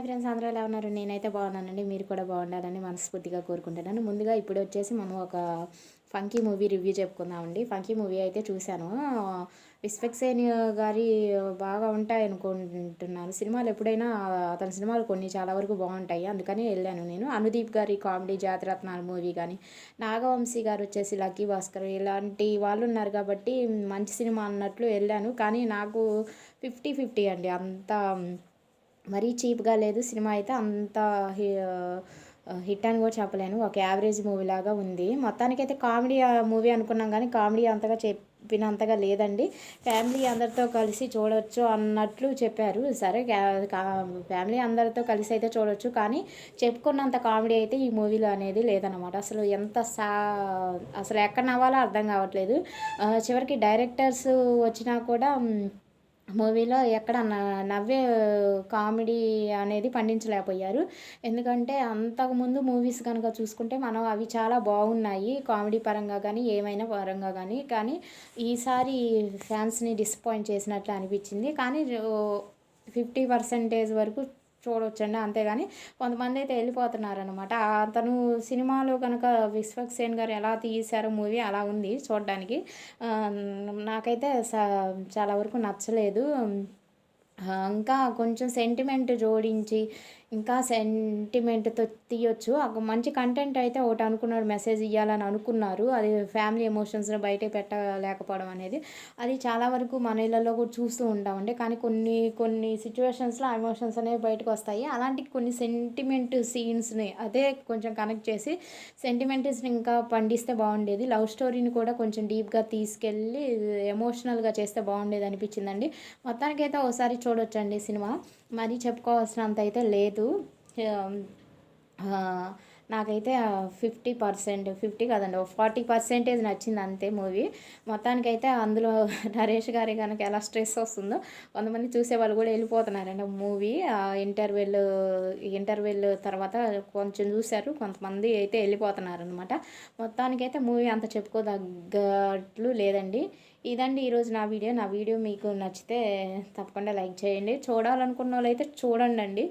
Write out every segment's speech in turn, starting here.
Hi friends, అందరూ ఎలా ఉన్నారు? నేనైతే బాగున్నానండి. మీరు కూడా బాగుండాలని మనస్ఫూర్తిగా కోరుకుంటున్నాను. ముందుగా ఇప్పుడు వచ్చేసి మనం ఒక ఫంకీ మూవీ రివ్యూ చెప్పుకుందామండి. ఫంకీ మూవీ అయితే చూశాను. విశ్వక్సేన్ గారి బాగా ఉంటాయి అనుకుంటున్నాను సినిమాలు. ఎప్పుడైనా అతని సినిమాలు కొన్ని చాలా వరకు బాగుంటాయి, అందుకని వెళ్ళాను నేను. అనుదీప్ గారి కామెడీ జాతిరత్నాలు మూవీ కానీ, నాగవంశీ గారు వచ్చేసి లక్కీ భాస్కర్ ఇలాంటి వాళ్ళు ఉన్నారు కాబట్టి మంచి సినిమా అన్నట్లు వెళ్ళాను. కానీ నాకు 50-50 అండి. అంత మరీ చీప్గా లేదు సినిమా అయితే, అంత హిట్ అని కూడా చెప్పలేను. ఒక యావరేజ్ మూవీ లాగా ఉంది. మొత్తానికైతే కామెడీ మూవీ అనుకున్నాం కానీ కామెడీ అంతగా చెప్పినంతగా లేదండి. ఫ్యామిలీ అందరితో కలిసి చూడవచ్చు అన్నట్లు చెప్పారు. సరే, ఫ్యామిలీ అందరితో కలిసి అయితే చూడవచ్చు, కానీ చెప్పుకున్నంత కామెడీ అయితే ఈ మూవీలో అనేది లేదనమాట. అసలు అసలు ఎక్కడ నవ్వాలో అర్థం కావట్లేదు. చివరికి డైరెక్టర్స్ వచ్చినా కూడా మూవీలో ఎక్కడ నవ్వే కామెడీ అనేది పండించలేకపోయారు. ఎందుకంటే అంతకుముందు మూవీస్ కనుక చూసుకుంటే మనం అవి చాలా బాగున్నాయి, కామెడీ పరంగా కానీ ఏమైనా పరంగా కానీ ఈసారి ఫ్యాన్స్ని డిసప్పాయింట్ చేసినట్లు అనిపించింది. కానీ 50% వరకు చూడవచ్చండి, అంతేగాని కొంతమంది అయితే వెళ్ళిపోతున్నారనమాట. అతను సినిమాలో కనుక విశ్వక్సేన్ గారు ఎలా తీశారో మూవీ అలా ఉంది చూడడానికి. నాకైతే చాలా వరకు నచ్చలేదు. ఇంకా కొంచెం సెంటిమెంట్ జోడించి ఇంకా సెంటిమెంట్తో తీయొచ్చు. ఒక మంచి కంటెంట్ అయితే ఒకటి అనుకున్నారు, మెసేజ్ ఇవ్వాలని అనుకున్నారు. అది ఫ్యామిలీ ఎమోషన్స్ని బయట పెట్టలేకపోవడం అనేది, అది చాలా వరకు మన ఇళ్ళల్లో కూడా చూస్తూ ఉంటామండి. కానీ కొన్ని కొన్ని సిచ్యువేషన్స్లో ఆ ఎమోషన్స్ అనేవి బయటకు వస్తాయి. అలాంటి కొన్ని సెంటిమెంట్ సీన్స్ని అదే కొంచెం కనెక్ట్ చేసి సెంటిమెంట్స్ని ఇంకా పండిస్తే బాగుండేది. లవ్ స్టోరీని కూడా కొంచెం డీప్గా తీసుకెళ్ళి ఎమోషనల్గా చేస్తే బాగుండేది అనిపించిందండి. మొత్తానికైతే ఒకసారి చూడొచ్చండి సినిమా. మరీ చెప్పుకోవాల్సినంత అయితే లేదు. నాకైతే 50 కాదండి, 40% నచ్చింది అంతే మూవీ. మొత్తానికైతే అందులో నరేష్ గారి కనుక ఎలా స్ట్రెస్ వస్తుందో కొంతమంది చూసేవాళ్ళు కూడా వెళ్ళిపోతున్నారండి మూవీ. ఇంటర్వెల్ తర్వాత కొంచెం చూశారు, కొంతమంది అయితే వెళ్ళిపోతున్నారనమాట. మొత్తానికైతే మూవీ అంత చెప్పుకోదగ్గట్లు లేదండి. ఇదండి ఈరోజు నా వీడియో మీకు నచ్చితే తప్పకుండా లైక్ చేయండి. చూడాలనుకున్న వాళ్ళు అయితే చూడండి.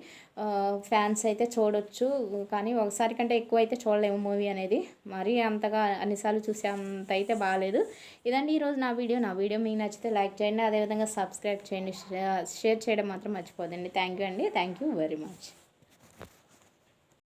ఫ్యాన్స్ అయితే చూడొచ్చు, కానీ ఒకసారి కంటే ఎక్కువ అయితే చూడలేము మూవీ అనేది. మరీ అంతగా అన్నిసార్లు చూసే అంత అయితే బాగాలేదు. ఇదండి ఈరోజు నా వీడియో మీకు నచ్చితే లైక్ చేయండి, అదేవిధంగా సబ్స్క్రైబ్ చేయండి, షేర్ చేయడం మాత్రం మర్చిపోదండి. థ్యాంక్ యూ అండి. Thank you very much.